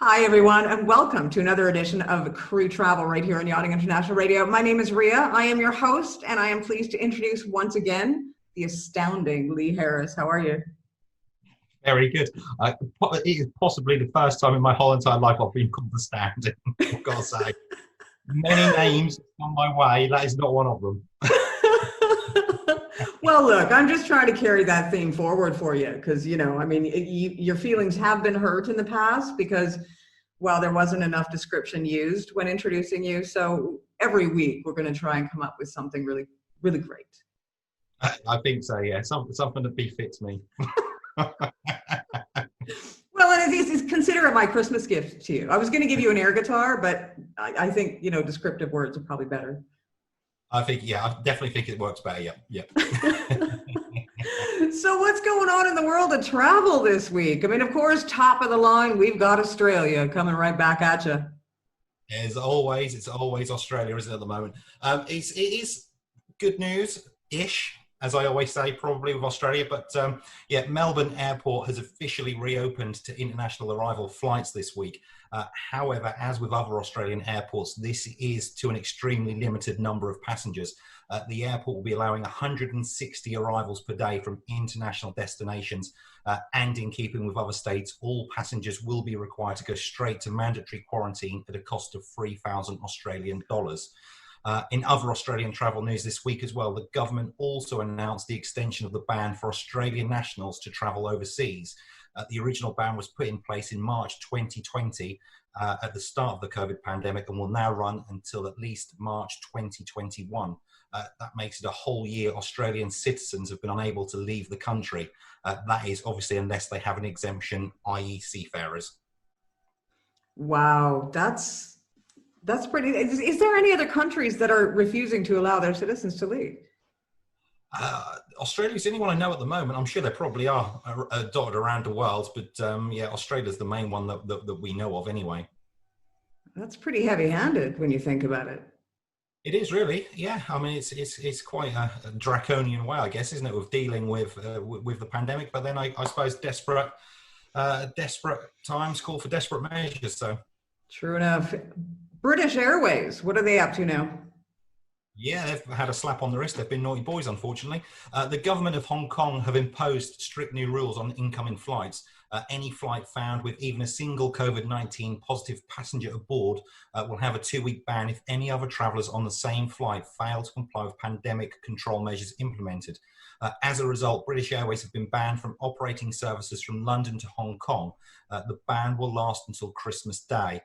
Hi, everyone, and welcome to another edition of Crew Travel right here on Yachting International Radio. My name is Ria. I am your host, and I am pleased to introduce once again the astounding Lee Harris. How are you? Very good. It is possibly the first time in my whole entire life I've been called the stand. I've got to say, many names on my way. That is not one of them. Well, look, I'm just trying to carry that theme forward for you because, your feelings have been hurt in the past because, well, there wasn't enough description used when introducing you. So every week we're going to try and come up with something really, really great. I think so, yeah. Something that befits me. Well, and consider it my Christmas gift to you. I was going to give you an air guitar, but I think, descriptive words are probably better. I definitely think it works better. Yeah. So what's going on in the world of travel this week? I mean, of course, top of the line, we've got Australia coming right back at you. It's always Australia, isn't it, at the moment? It is good news-ish, as I always say, probably with Australia. But Melbourne Airport has officially reopened to international arrival flights this week. However, as with other Australian airports, this is to an extremely limited number of passengers. The airport will be allowing 160 arrivals per day from international destinations. And in keeping with other states, all passengers will be required to go straight to mandatory quarantine at a cost of 3,000 Australian dollars. In other Australian travel news this week as well, the government also announced the extension of the ban for Australian nationals to travel overseas. The original ban was put in place in March 2020 at the start of the COVID pandemic and will now run until at least March 2021. That makes it a whole year Australian citizens have been unable to leave the country. That is obviously unless they have an exemption, i.e. seafarers. Wow, that's pretty. Is there any other countries that are refusing to allow their citizens to leave? Australia's the only one I know at the moment. I'm sure there probably are dotted around the world, but Australia's the main one that we know of anyway. That's pretty heavy-handed when you think about it. It is really, yeah. I mean, it's quite a draconian way, I guess, isn't it, with dealing with the pandemic? But then I suppose desperate times call for desperate measures. So true enough. British Airways, what are they up to now? Yeah, they've had a slap on the wrist. They've been naughty boys, unfortunately. The government of Hong Kong have imposed strict new rules on incoming flights. Any flight found with even a single COVID-19 positive passenger aboard will have a 2-week ban if any other travellers on the same flight fail to comply with pandemic control measures implemented. As a result, British Airways have been banned from operating services from London to Hong Kong. The ban will last until Christmas Day.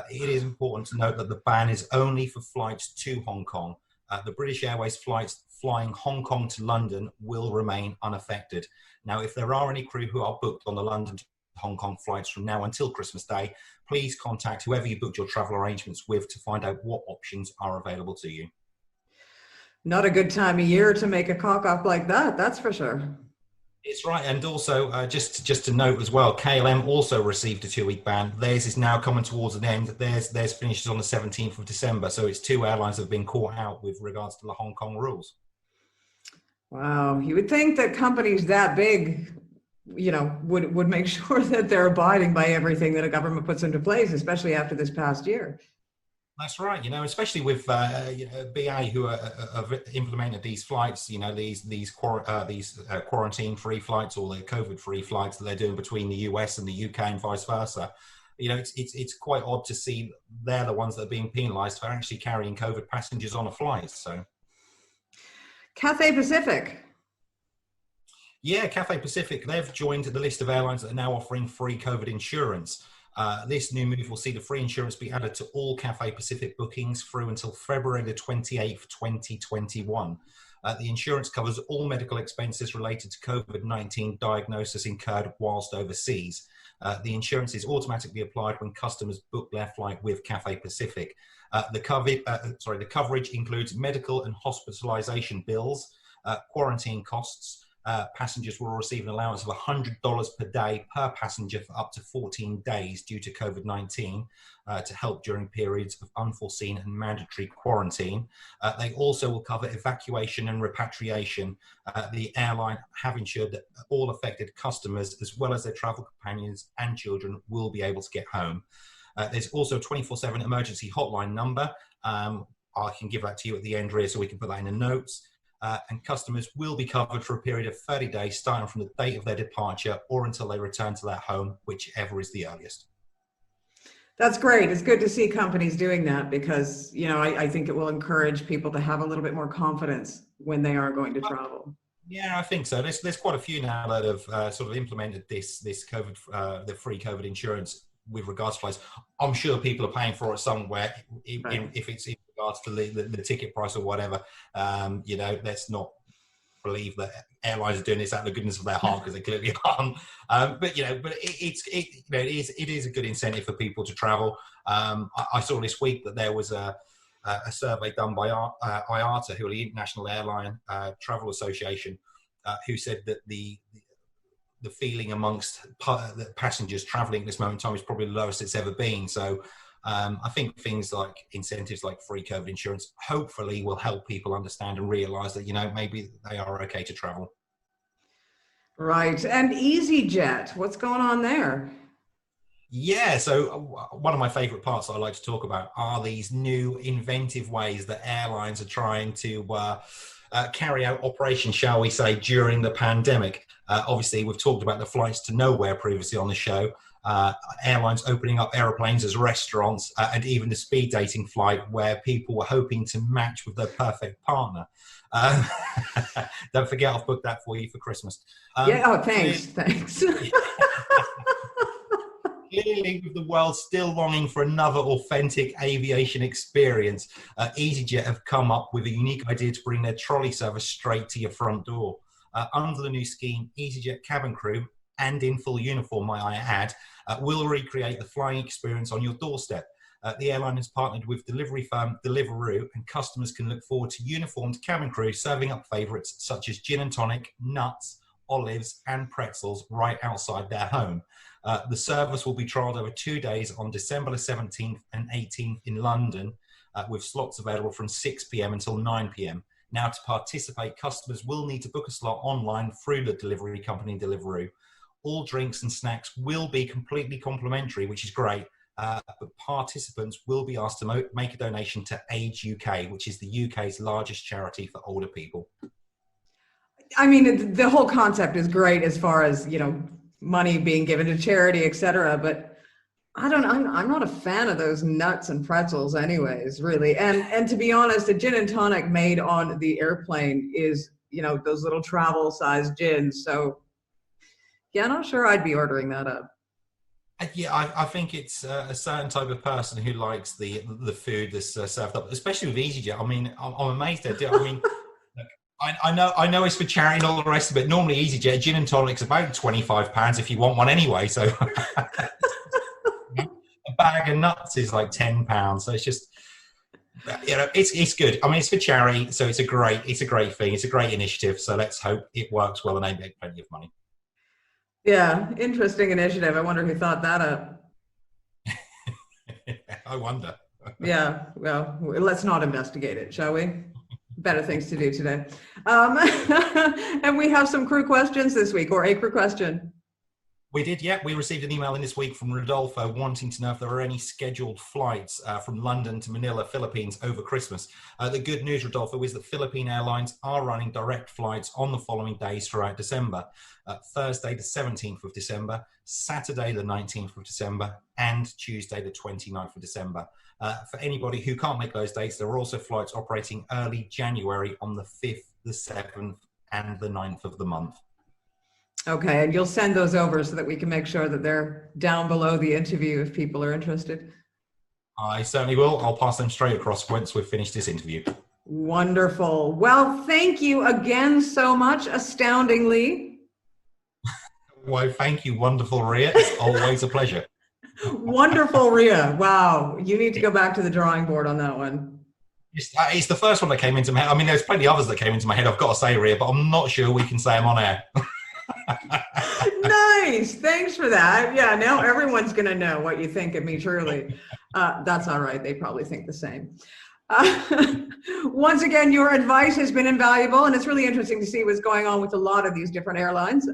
It is important to note that the ban is only for flights to Hong Kong. The British Airways flights flying Hong Kong to London will remain unaffected. Now, if there are any crew who are booked on the London to Hong Kong flights from now until Christmas Day, please contact whoever you booked your travel arrangements with to find out what options are available to you. Not a good time of year to make a cock up like that, that's for sure. It's right, and also just to note as well, KLM also received a 2-week ban. Theirs is now coming towards an end. Theirs finishes on the 17th of December, so it's 2 airlines that have been caught out with regards to the Hong Kong rules. Wow, you would think that companies that big, would make sure that they're abiding by everything that a government puts into place, especially after this past year. That's right, especially with BA who have implemented these flights, these quarantine-free flights or the COVID-free flights that they're doing between the US and the UK and vice versa. It's quite odd to see they're the ones that are being penalised for actually carrying COVID passengers on a flight. So, Cathay Pacific. Yeah, Cathay Pacific, they've joined the list of airlines that are now offering free COVID insurance. This new move will see the free insurance be added to all Cathay Pacific bookings through until February the 28th, 2021. The insurance covers all medical expenses related to COVID-19 diagnosis incurred whilst overseas. The insurance is automatically applied when customers book their flight with Cathay Pacific. The coverage includes medical and hospitalization bills, quarantine costs, Passengers will receive an allowance of $100 per day per passenger for up to 14 days due to COVID-19 to help during periods of unforeseen and mandatory quarantine. They also will cover evacuation and repatriation. The airline have ensured that all affected customers, as well as their travel companions and children, will be able to get home. There's also a 24/7 emergency hotline number. I can give that to you at the end, Ria, so we can put that in the notes. And customers will be covered for a period of 30 days, starting from the date of their departure or until they return to their home, whichever is the earliest. That's great. It's good to see companies doing that because, you know, I think it will encourage people to have a little bit more confidence when they are going to travel. Yeah, I think so. There's quite a few now that have sort of implemented this COVID, the free COVID insurance with regards to flights. I'm sure people are paying for it somewhere, if it's in regards to the ticket price or whatever. You know, let's not believe that airlines are doing this out of the goodness of their heart, because they clearly aren't. But you know, it is a good incentive for people to travel. I saw this week that there was a survey done by IATA, who are the International Airline Travel Association, who said that the feeling amongst the passengers traveling at this moment in time is probably the lowest it's ever been. So I think things like incentives like free COVID insurance hopefully will help people understand and realize that, you know, maybe they are okay to travel. Right. And EasyJet, what's going on there? Yeah, so one of my favorite parts that I like to talk about are these new inventive ways that airlines are trying to carry out operations, shall we say, during the pandemic. Obviously, we've talked about the flights to nowhere previously on the show. Airlines opening up aeroplanes as restaurants, and even the speed dating flight where people were hoping to match with their perfect partner. Don't forget, I've booked that for you for Christmas. Thanks. Clearly, with the world still longing for another authentic aviation experience, EasyJet have come up with a unique idea to bring their trolley service straight to your front door. Under the new scheme, EasyJet cabin crew, and in full uniform, might I add, will recreate the flying experience on your doorstep. The airline has partnered with delivery firm Deliveroo, and customers can look forward to uniformed cabin crew serving up favourites such as gin and tonic, nuts, olives and pretzels right outside their home. The service will be trialled over 2 days on December the 17th and 18th in London, with slots available from 6 p.m. until 9 p.m. Now, to participate, customers will need to book a slot online through the delivery company Deliveroo. All drinks and snacks will be completely complimentary, which is great, but participants will be asked to make a donation to Age UK, which is the UK's largest charity for older people. I mean, the whole concept is great as far as, you know, money being given to charity, etc. But I'm not a fan of those nuts and pretzels anyways, really. And to be honest, a gin and tonic made on the airplane is, you know, those little travel sized gins. So yeah, I'm not sure I'd be ordering that up. Yeah, I think it's a certain type of person who likes the food that's served up, especially with EasyJet. I mean, I'm amazed at it. I mean, I know it's for charity and all the rest of it. Normally, EasyJet gin and tonic's about £25 if you want one anyway. So a bag of nuts is like £10. So it's just, you know, it's good. I mean, it's for charity, so it's a great thing. It's a great initiative. So let's hope it works well and they make plenty of money. Yeah, interesting initiative. I wonder who thought that up. I wonder. Yeah, well, let's not investigate it, shall we? Better things to do today. And we have some crew questions this week, or a crew question. We did, yeah. We received an email in this week from Rodolfo wanting to know if there are any scheduled flights from London to Manila, Philippines over Christmas. The good news, Rodolfo, is that Philippine Airlines are running direct flights on the following days throughout December. Thursday, the 17th of December, Saturday, the 19th of December, and Tuesday, the 29th of December. For anybody who can't make those dates, there are also flights operating early January on the 5th, the 7th, and the 9th of the month. Okay, and you'll send those over so that we can make sure that they're down below the interview if people are interested. I certainly will. I'll pass them straight across once we've finished this interview. Wonderful. Well, thank you again so much, astoundingly. Well, thank you, wonderful Ria. It's always a pleasure. Wonderful, Ria. Wow, you need to go back to the drawing board on that one. It's the first one that came into my head. I mean, there's plenty others that came into my head, I've got to say, Ria, but I'm not sure we can say them on air. Nice. Thanks for that. Yeah, now everyone's going to know what you think of me, truly. That's all right. They probably think the same. Once again, your advice has been invaluable, and it's really interesting to see what's going on with a lot of these different airlines.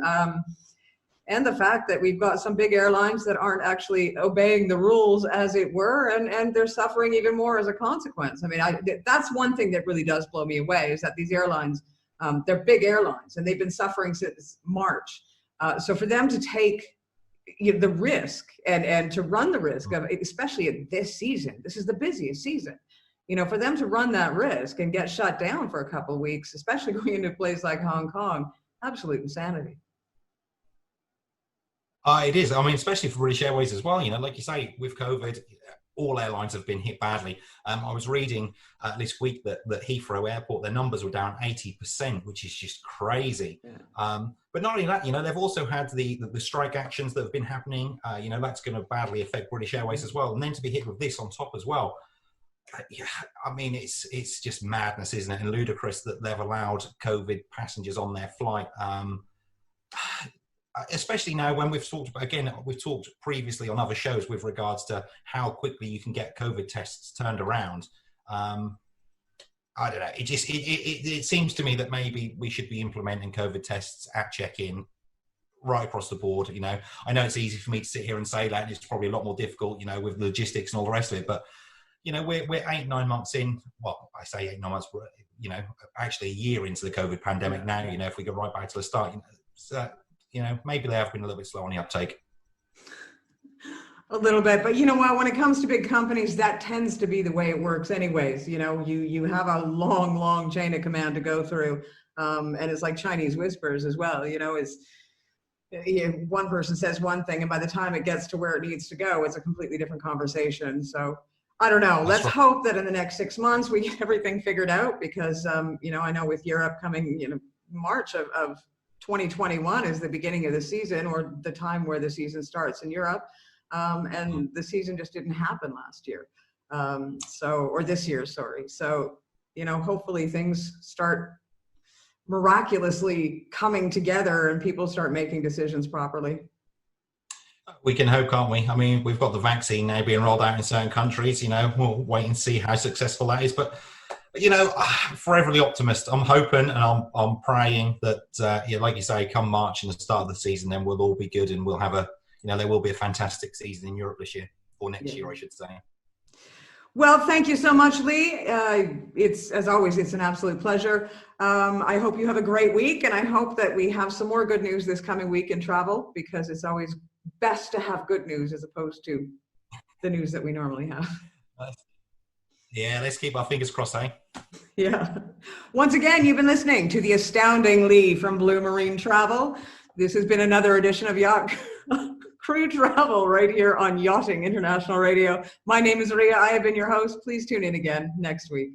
And the fact that we've got some big airlines that aren't actually obeying the rules, as it were, and they're suffering even more as a consequence. I mean, that's one thing that really does blow me away, is that these airlines, they're big airlines, and they've been suffering since March. So for them to take the risk and to run the risk of, especially at this season, this is the busiest season, for them to run that risk and get shut down for a couple of weeks, especially going into a place like Hong Kong, absolute insanity. It is. I mean, especially for British Airways as well. Like you say, with COVID, all airlines have been hit badly. I was reading this week that Heathrow Airport, their numbers were down 80%, which is just crazy. Yeah. But not only that, they've also had the strike actions that have been happening. That's going to badly affect British Airways as well. And then to be hit with this on top as well. Yeah, I mean, it's just madness, isn't it? And ludicrous that they've allowed COVID passengers on their flight. Especially now when we've talked previously on other shows with regards to how quickly you can get COVID tests turned around. I don't know. It seems to me that maybe we should be implementing COVID tests at check-in right across the board. I know it's easy for me to sit here and say that, and it's probably a lot more difficult, with logistics and all the rest of it. But we're 8-9 months in. Well, I say 8-9 months, but actually a year into the COVID pandemic now. If we go right back to the start, maybe they have been a little bit slow on the uptake. A little bit, but you know what? When it comes to big companies, that tends to be the way it works anyways. You have a long chain of command to go through. And it's like Chinese whispers as well. One person says one thing, and by the time it gets to where it needs to go, it's a completely different conversation. So I don't know. Let's hope that in the next 6 months we get everything figured out, because, I know with Europe coming, March of 2021 is the beginning of the season, or the time where the season starts in Europe. And the season just didn't happen last year. Or this year, sorry. So, hopefully things start miraculously coming together and people start making decisions properly. We can hope, can't we? I mean, we've got the vaccine now being rolled out in certain countries, we'll wait and see how successful that is. But forever the optimist. I'm hoping and I'm praying that, like you say, come March and the start of the season, then we'll all be good and we'll have there will be a fantastic season in Europe this year, or next year, I should say. Well, thank you so much, Lee. As always, it's an absolute pleasure. I hope you have a great week, and I hope that we have some more good news this coming week in travel, because it's always best to have good news as opposed to the news that we normally have. Yeah, let's keep our fingers crossed, eh? Yeah. Once again, you've been listening to the astounding Lee from Blue Marine Travel. This has been another edition of Yachtcrew Travel right here on Yachting International Radio. My name is Ria. I have been your host. Please tune in again next week.